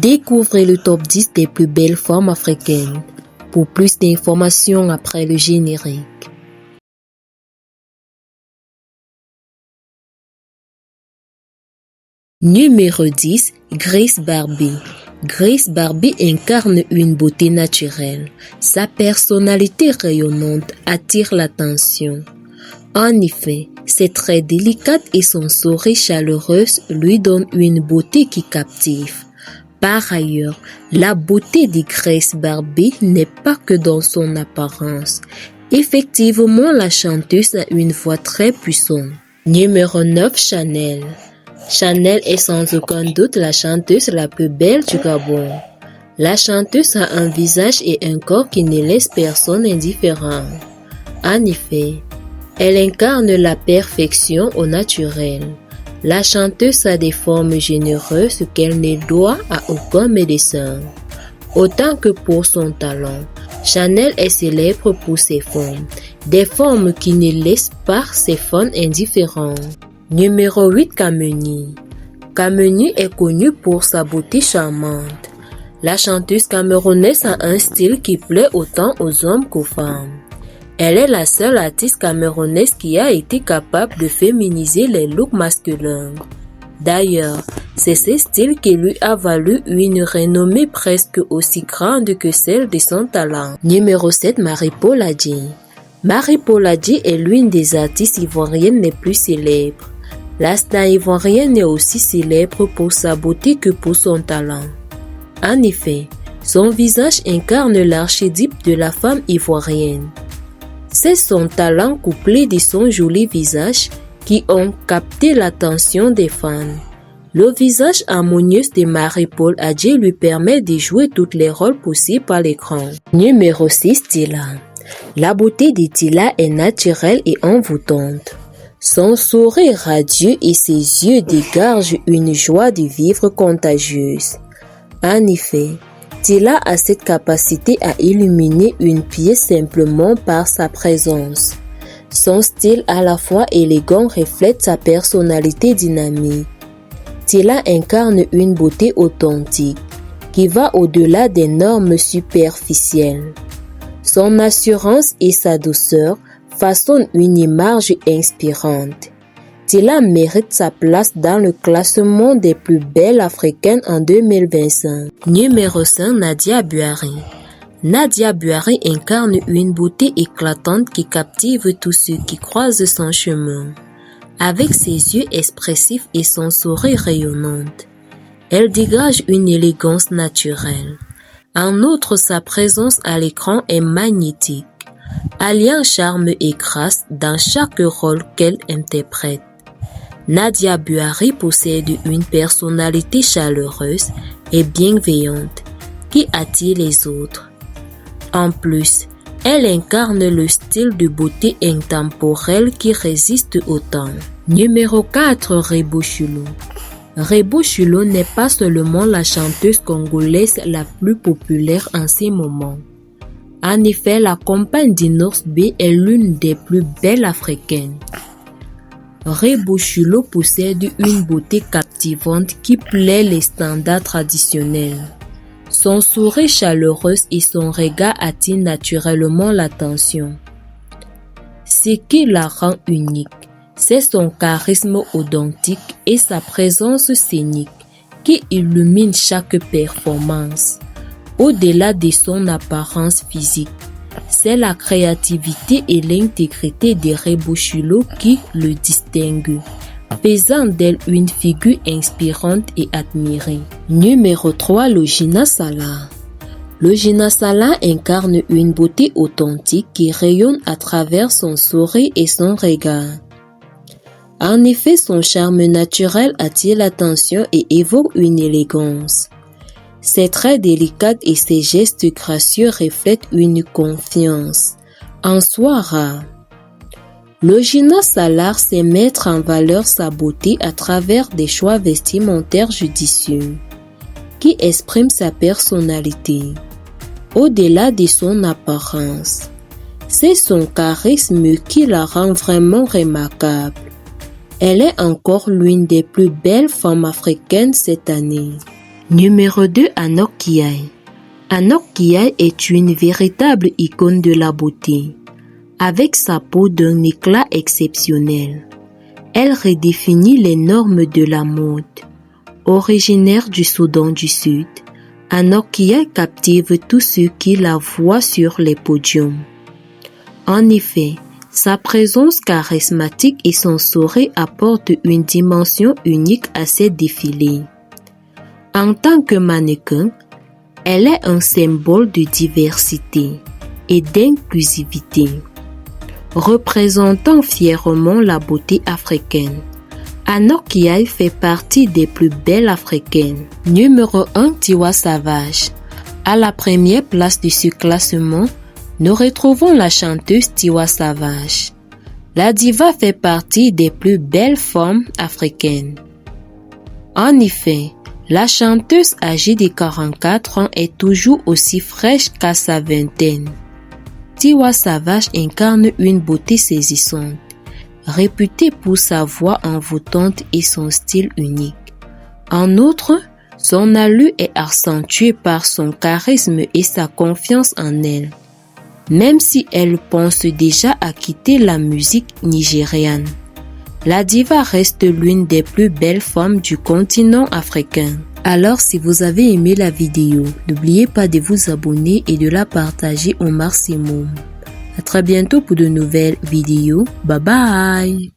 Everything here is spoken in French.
Découvrez le top 10 des plus belles femmes africaines. Pour plus d'informations après le générique. Numéro 10, Grace Barbie. Grace Barbie incarne une beauté naturelle. Sa personnalité rayonnante attire l'attention. En effet, ses traits délicats et son sourire chaleureux lui donnent une beauté qui captive. Par ailleurs, la beauté de Grace Barbie n'est pas que dans son apparence. Effectivement, la chanteuse a une voix très puissante. Numéro 9, Chanel. Chanel est sans aucun doute la chanteuse la plus belle du Gabon. La chanteuse a un visage et un corps qui ne laissent personne indifférent. En effet, elle incarne la perfection au naturel. La chanteuse a des formes généreuses qu'elle ne doit à aucun médecin. Autant que pour son talent, Chanel est célèbre pour ses formes, des formes qui ne laissent pas ses fans indifférents. Numéro 8, Kameni. Kameni est connue pour sa beauté charmante. La chanteuse camerounaise a un style qui plaît autant aux hommes qu'aux femmes. Elle est la seule artiste camerounaise qui a été capable de féminiser les looks masculins. D'ailleurs, c'est ce style qui lui a valu une renommée presque aussi grande que celle de son talent. Numéro 7, Marie-Paul Adji. Marie-Paul Adji est l'une des artistes ivoiriennes les plus célèbres. La star ivoirienne est aussi célèbre pour sa beauté que pour son talent. En effet, son visage incarne l'archétype de la femme ivoirienne. C'est son talent couplé de son joli visage qui ont capté l'attention des fans. Le visage harmonieux de Marie-Paul Adji lui permet de jouer tous les rôles possibles à l'écran. Numéro 6, Tila. La beauté de Tila est naturelle et envoûtante. Son sourire radieux et ses yeux dégagent une joie de vivre contagieuse. En effet, Tila a cette capacité à illuminer une pièce simplement par sa présence. Son style à la fois élégant reflète sa personnalité dynamique. Tila incarne une beauté authentique qui va au-delà des normes superficielles. Son assurance et sa douceur façonnent une image inspirante. Tila mérite sa place dans le classement des plus belles africaines en 2025. Numéro 5, Nadia Buhari. Nadia Buhari incarne une beauté éclatante qui captive tous ceux qui croisent son chemin. Avec ses yeux expressifs et son sourire rayonnant, elle dégage une élégance naturelle. En outre, sa présence à l'écran est magnétique, alliant charme et grâce dans chaque rôle qu'elle interprète. Nadia Buhari possède une personnalité chaleureuse et bienveillante qui attire les autres. En plus, elle incarne le style de beauté intemporel qui résiste au temps. Numéro 4, Rebo Chulo. Rebo Chulo n'est pas seulement la chanteuse congolaise la plus populaire en ce moment. En effet, la compagne d'Inox B est l'une des plus belles africaines. Rebo Chulo possède une beauté captivante qui plaît les standards traditionnels. Son sourire chaleureux et son regard attirent naturellement l'attention. Ce qui la rend unique, c'est son charisme authentique et sa présence scénique qui illumine chaque performance. Au-delà de son apparence physique, c'est la créativité et l'intégrité de Rebo Chulo qui le distinguent, faisant d'elle une figure inspirante et admirée. Numéro 3, Logina Salah. Logina Salah incarne une beauté authentique qui rayonne à travers son sourire et son regard. En effet, son charme naturel attire l'attention et évoque une élégance. Ses traits délicats et ses gestes gracieux reflètent une confiance en soi rare. Logina Salah sait mettre en valeur sa beauté à travers des choix vestimentaires judicieux qui expriment sa personnalité. Au-delà de son apparence, c'est son charisme qui la rend vraiment remarquable. Elle est encore l'une des plus belles femmes africaines cette année. Numéro 2, Anok Kiai. Anok Kiai est une véritable icône de la beauté. Avec sa peau d'un éclat exceptionnel, elle redéfinit les normes de la mode. Originaire du Soudan du Sud, Anok Kiai captive tous ceux qui la voient sur les podiums. En effet, sa présence charismatique et son sourire apportent une dimension unique à ses défilés. En tant que mannequin, elle est un symbole de diversité et d'inclusivité. Représentant fièrement la beauté africaine, Anok Kiai fait partie des plus belles africaines. Numéro 1, Tiwa Savage. À la première place de ce classement, nous retrouvons la chanteuse Tiwa Savage. La diva fait partie des plus belles femmes africaines. En effet, la chanteuse âgée de 44 ans est toujours aussi fraîche qu'à sa vingtaine. Tiwa Savage incarne une beauté saisissante, réputée pour sa voix envoûtante et son style unique. En outre, son allure est accentuée par son charisme et sa confiance en elle, même si elle pense déjà à quitter la musique nigériane. La diva reste l'une des plus belles femmes du continent africain. Alors, si vous avez aimé la vidéo, n'oubliez pas de vous abonner et de la partager au maximum. À très bientôt pour de nouvelles vidéos. Bye bye!